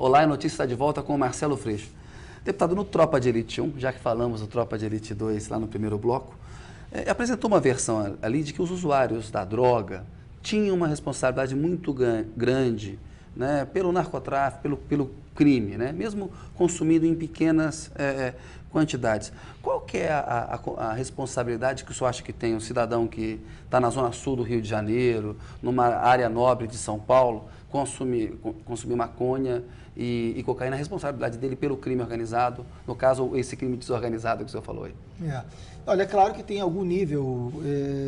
Olá, a notícia está de volta com o Marcelo Freixo. Deputado, no Tropa de Elite 1, já que falamos do Tropa de Elite 2 lá no primeiro bloco, apresentou uma versão ali de que os usuários da droga tinham uma responsabilidade muito grande, né, pelo narcotráfico, pelo crime, né, mesmo consumido em pequenas quantidades. Qual que é a responsabilidade que o senhor acha que tem um cidadão que está na zona sul do Rio de Janeiro, numa área nobre de São Paulo, consumir maconha e cocaína, a responsabilidade dele pelo crime organizado, no caso, esse crime desorganizado que o senhor falou aí? Olha, é claro que tem algum nível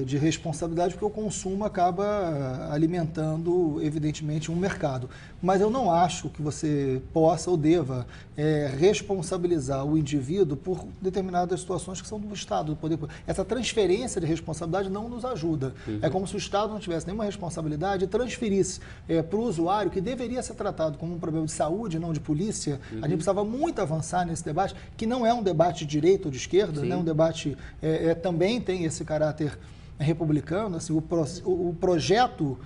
de responsabilidade, porque o consumo acaba alimentando, evidentemente, um mercado. Mas eu não acho que você possa ou deva responsabilizar o indivíduo por determinadas situações que são do Estado, do poder público. Essa transferência de responsabilidade não nos ajuda. É como se o Estado não tivesse nenhuma responsabilidade e transferisse para o usuário, que deveria ser tratado como um problema de saúde, não de polícia. A gente precisava muito avançar nesse debate, que não é um debate de direita ou de esquerda, né? Um debate também tem esse caráter republicano. Assim, o projeto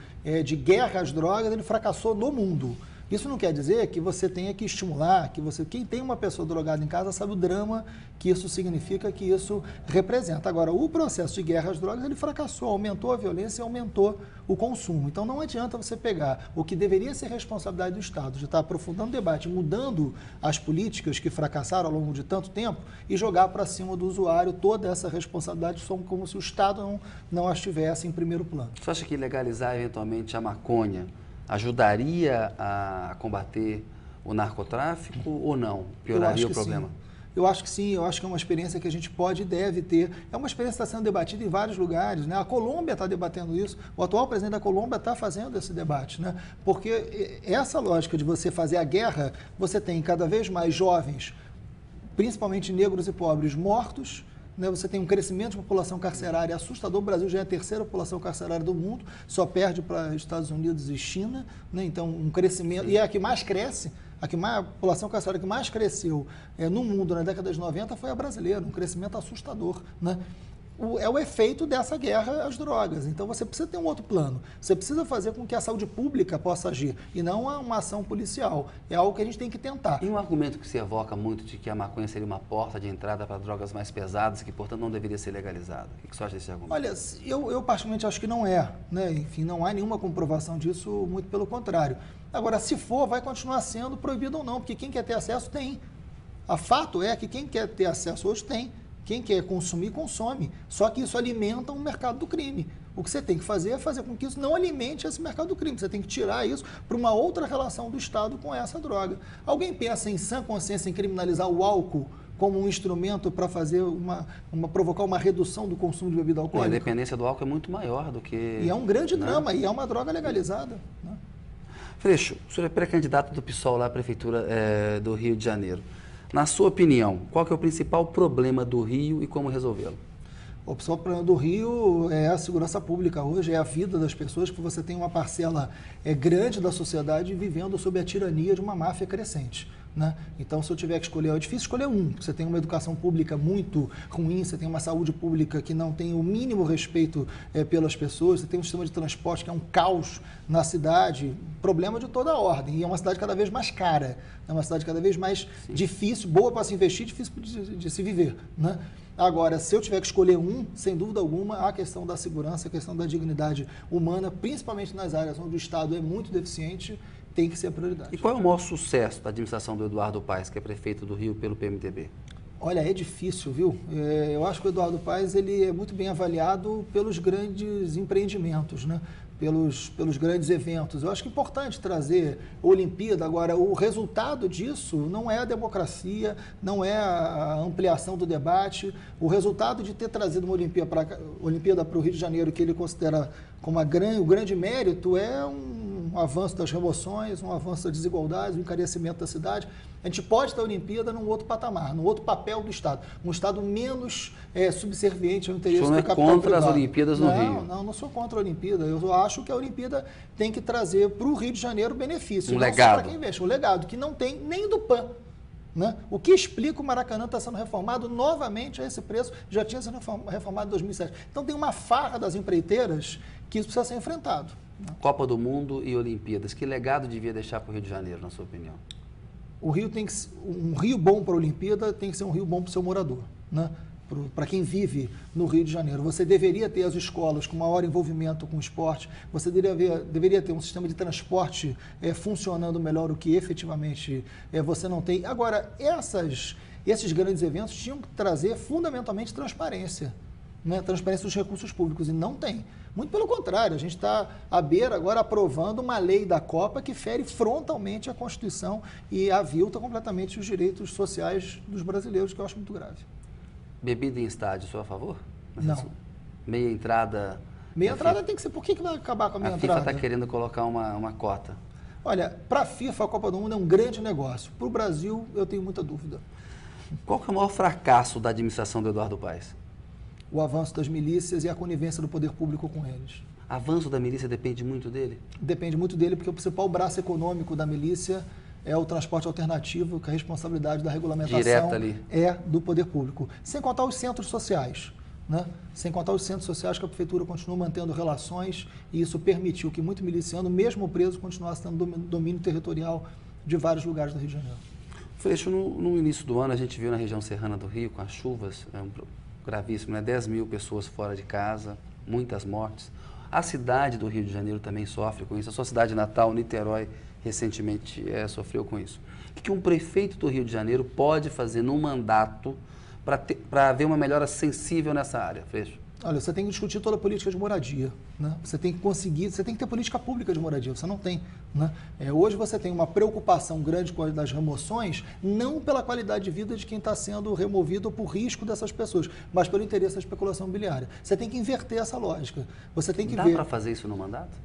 de guerra às drogas, ele fracassou no mundo. Isso não quer dizer que você tenha que estimular, quem tem uma pessoa drogada em casa sabe o drama que isso significa, que isso representa. Agora, o processo de guerra às drogas, ele fracassou, aumentou a violência e aumentou o consumo. Então, não adianta você pegar o que deveria ser responsabilidade do Estado, de estar aprofundando o debate, mudando as políticas que fracassaram ao longo de tanto tempo e jogar para cima do usuário toda essa responsabilidade, como se o Estado não as tivesse em primeiro plano. Você acha que legalizar eventualmente a maconha ajudaria a combater o narcotráfico ou não? Pioraria o problema? Sim. Eu acho que sim, eu acho que é uma experiência que a gente pode e deve ter. É uma experiência que está sendo debatida em vários lugares, né? A Colômbia está debatendo isso, o atual presidente da Colômbia está fazendo esse debate, né? Porque essa lógica de você fazer a guerra, você tem cada vez mais jovens, principalmente negros e pobres, mortos, né? Você tem um crescimento de população carcerária assustador. O Brasil já é a terceira população carcerária do mundo, só perde para Estados Unidos e China, né? Então, um crescimento, e é a que mais cresce. A população carcerária que mais cresceu no mundo na década de 90 foi a brasileira, um crescimento assustador, né? É o efeito dessa guerra às drogas. Então, você precisa ter um outro plano. Você precisa fazer com que a saúde pública possa agir e não uma ação policial. É algo que a gente tem que tentar. E um argumento que se evoca muito de que a maconha seria uma porta de entrada para drogas mais pesadas, que, portanto, não deveria ser legalizada. O que você acha desse argumento? Olha, eu particularmente acho que não é, né? Enfim, não há nenhuma comprovação disso, muito pelo contrário. Agora, se for, vai continuar sendo proibido ou não, porque quem quer ter acesso tem. O fato é que quem quer ter acesso hoje tem. Quem quer consumir, consome. Só que isso alimenta um mercado do crime. O que você tem que fazer é fazer com que isso não alimente esse mercado do crime. Você tem que tirar isso para uma outra relação do Estado com essa droga. Alguém pensa em sã consciência em criminalizar o álcool como um instrumento para fazer provocar uma redução do consumo de bebida alcoólica? A dependência do álcool é muito maior do que... E é um grande drama, e é uma droga legalizada, né? Freixo, o senhor é pré-candidato do PSOL lá à Prefeitura do Rio de Janeiro. Na sua opinião, qual que é o principal problema do Rio e como resolvê-lo? O principal problema do Rio é a segurança pública hoje, é a vida das pessoas, porque você tem uma parcela grande da sociedade vivendo sob a tirania de uma máfia crescente, né? Então, se eu tiver que escolher, é difícil escolher um. Você tem uma educação pública muito ruim, você tem uma saúde pública que não tem o mínimo respeito pelas pessoas, você tem um sistema de transporte que é um caos na cidade, problema de toda a ordem. E é uma cidade cada vez mais cara, é uma cidade cada vez mais difícil, boa para se investir, difícil de se viver, né? Agora, se eu tiver que escolher um, sem dúvida alguma, a questão da segurança, a questão da dignidade humana, principalmente nas áreas onde o Estado é muito deficiente, tem que ser a prioridade. E qual é o maior sucesso da administração do Eduardo Paes, que é prefeito do Rio pelo PMDB? Olha, é difícil, viu? Eu acho que o Eduardo Paes ele é muito bem avaliado pelos grandes empreendimentos, né? Pelos grandes eventos. Eu acho que é importante trazer a Olimpíada. Agora, o resultado disso não é a democracia, não é a ampliação do debate. O resultado de ter trazido uma Olimpíada para o Rio de Janeiro, que ele considera como o grande mérito, é um avanço das remoções, um avanço da desigualdade, um encarecimento da cidade. A gente pode ter a Olimpíada num outro patamar, num outro papel do Estado. Um Estado menos subserviente ao interesse do capital privado. Contra as Olimpíadas no Rio? Não sou contra a Olimpíada. Eu acho que a Olimpíada tem que trazer para o Rio de Janeiro benefício. Um legado. Para quem investe. Um legado que não tem nem do PAN, né? O que explica o Maracanã está sendo reformado novamente a esse preço, já tinha sido reformado em 2007. Então tem uma farra das empreiteiras que isso precisa ser enfrentado, né? Copa do Mundo e Olimpíadas, que legado devia deixar para o Rio de Janeiro, na sua opinião? O Rio tem que um Rio bom para a Olimpíada tem que ser um Rio bom para o seu morador, né? Para quem vive no Rio de Janeiro. Você deveria ter as escolas com maior envolvimento com o esporte, você deveria ter um sistema de transporte funcionando melhor, o que efetivamente você não tem. Agora, esses grandes eventos tinham que trazer fundamentalmente transparência, né? Transparência dos recursos públicos, e não tem. Muito pelo contrário, a gente está à beira agora aprovando uma lei da Copa que fere frontalmente a Constituição e avilta completamente os direitos sociais dos brasileiros, que eu acho muito grave. Bebida em estádio, sou a favor? Não. Meia entrada... Meia entrada tem que ser... Por que vai acabar com a meia entrada? A FIFA está querendo colocar uma cota. Olha, para a FIFA, a Copa do Mundo é um grande negócio. Para o Brasil, eu tenho muita dúvida. Qual que é o maior fracasso da administração do Eduardo Paes? O avanço das milícias e a conivência do poder público com eles. Avanço da milícia depende muito dele? Depende muito dele, porque o principal braço econômico da milícia é o transporte alternativo, que a responsabilidade da regulamentação direta ali é do poder público. Sem contar os centros sociais, né? Sem contar os centros sociais que a prefeitura continua mantendo relações, e isso permitiu que muito miliciano, mesmo preso, continuasse tendo domínio territorial de vários lugares do Rio de Janeiro. Freixo, no início do ano a gente viu na região serrana do Rio, com as chuvas, gravíssimo, né? 10 mil pessoas fora de casa, muitas mortes. A cidade do Rio de Janeiro também sofre com isso. A sua cidade natal, Niterói, recentemente sofreu com isso. O que um prefeito do Rio de Janeiro pode fazer num mandato para haver uma melhora sensível nessa área, Freixo? Olha, você tem que discutir toda a política de moradia, né? Você tem que ter política pública de moradia, você não tem, né? Hoje você tem uma preocupação grande com das remoções, não pela qualidade de vida de quem está sendo removido ou por risco dessas pessoas, mas pelo interesse da especulação imobiliária. Você tem que inverter essa lógica. Você tem que Dá para fazer isso no mandato?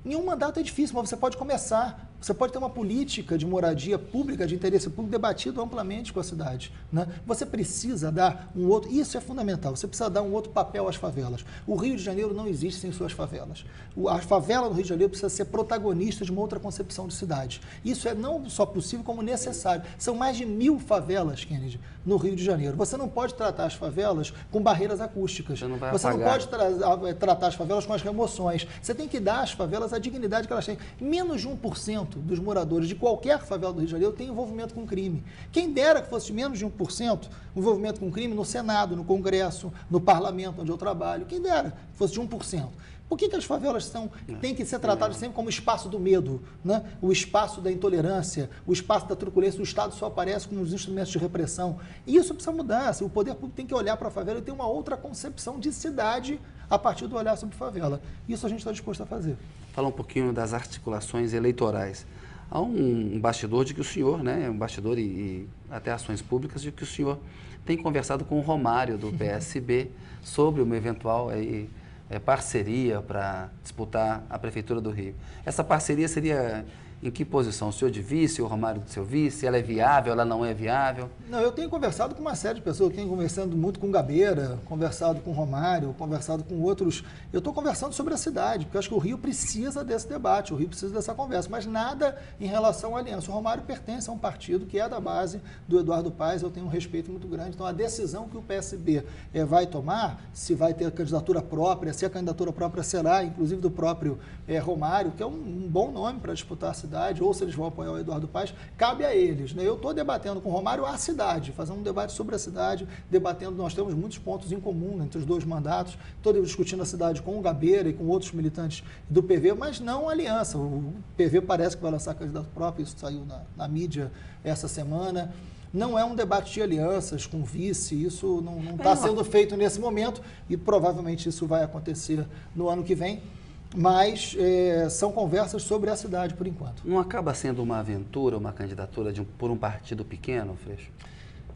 Em um mandato é difícil, mas você pode começar. Você pode ter uma política de moradia pública, de interesse público, debatido amplamente com a cidade, né? Você precisa dar um outro... Isso é fundamental. Você precisa dar um outro papel às favelas. O Rio de Janeiro não existe sem suas favelas. A favela do Rio de Janeiro precisa ser protagonista de uma outra concepção de cidade. Isso é não só possível, como necessário. São mais de 1000 favelas, Kennedy, no Rio de Janeiro. Você não pode tratar as favelas com barreiras acústicas. Você não pode tratar as favelas com as remoções. Você tem que dar às favelas a dignidade que elas têm. Menos de 1% dos moradores de qualquer favela do Rio de Janeiro tem envolvimento com crime. Quem dera que fosse menos de 1% envolvimento com crime no Senado, no Congresso, no Parlamento onde eu trabalho. Quem dera que fosse de 1%. Por que as favelas têm que ser tratadas sempre como espaço do medo, né? O espaço da intolerância, o espaço da truculência? O Estado só aparece como os instrumentos de repressão. E isso precisa mudar. O poder público tem que olhar para a favela e ter uma outra concepção de cidade a partir do olhar sobre favela. Isso a gente está disposto a fazer. Falar um pouquinho das articulações eleitorais. Há um bastidor de que o senhor, né, um bastidor e até ações públicas, de que o senhor tem conversado com o Romário, do PSB, sobre uma eventual parceria para disputar a Prefeitura do Rio. Essa parceria seria em que posição? O senhor de vice, o Romário do seu vice? Ela é viável, ela não é viável? Não, eu tenho conversado com uma série de pessoas. Eu tenho conversado muito com o Gabeira, conversado com o Romário, conversado com outros. Eu estou conversando sobre a cidade, porque eu acho que o Rio precisa desse debate, o Rio precisa dessa conversa, mas nada em relação à aliança. O Romário pertence a um partido que é da base do Eduardo Paes, eu tenho um respeito muito grande. Então, a decisão que o PSB vai tomar, se vai ter candidatura própria, se a candidatura própria será, inclusive do próprio Romário, que é um bom nome para disputar a cidade, ou se eles vão apoiar o Eduardo Paes, cabe a eles, né? Eu estou debatendo com o Romário a cidade, fazendo um debate sobre a cidade, debatendo, nós temos muitos pontos em comum entre os dois mandatos, estou discutindo a cidade com o Gabeira e com outros militantes do PV, mas não aliança. O PV parece que vai lançar candidato próprio, isso saiu na mídia essa semana. Não é um debate de alianças com vice, isso não está sendo feito nesse momento e provavelmente isso vai acontecer no ano que vem. Mas são conversas sobre a cidade, por enquanto. Não acaba sendo uma aventura, uma candidatura por um partido pequeno, Freixo?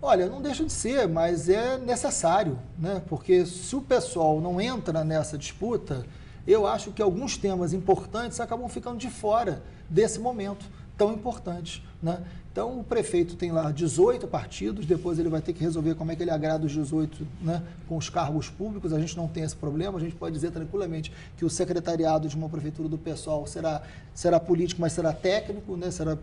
Olha, não deixa de ser, mas é necessário, né? Porque se o pessoal não entra nessa disputa, eu acho que alguns temas importantes acabam ficando de fora desse momento tão importante, né? Então, o prefeito tem lá 18 partidos, depois ele vai ter que resolver como é que ele agrada os 18, né, com os cargos públicos. A gente não tem esse problema, a gente pode dizer tranquilamente que o secretariado de uma prefeitura do PSOL será político, mas será técnico, né, será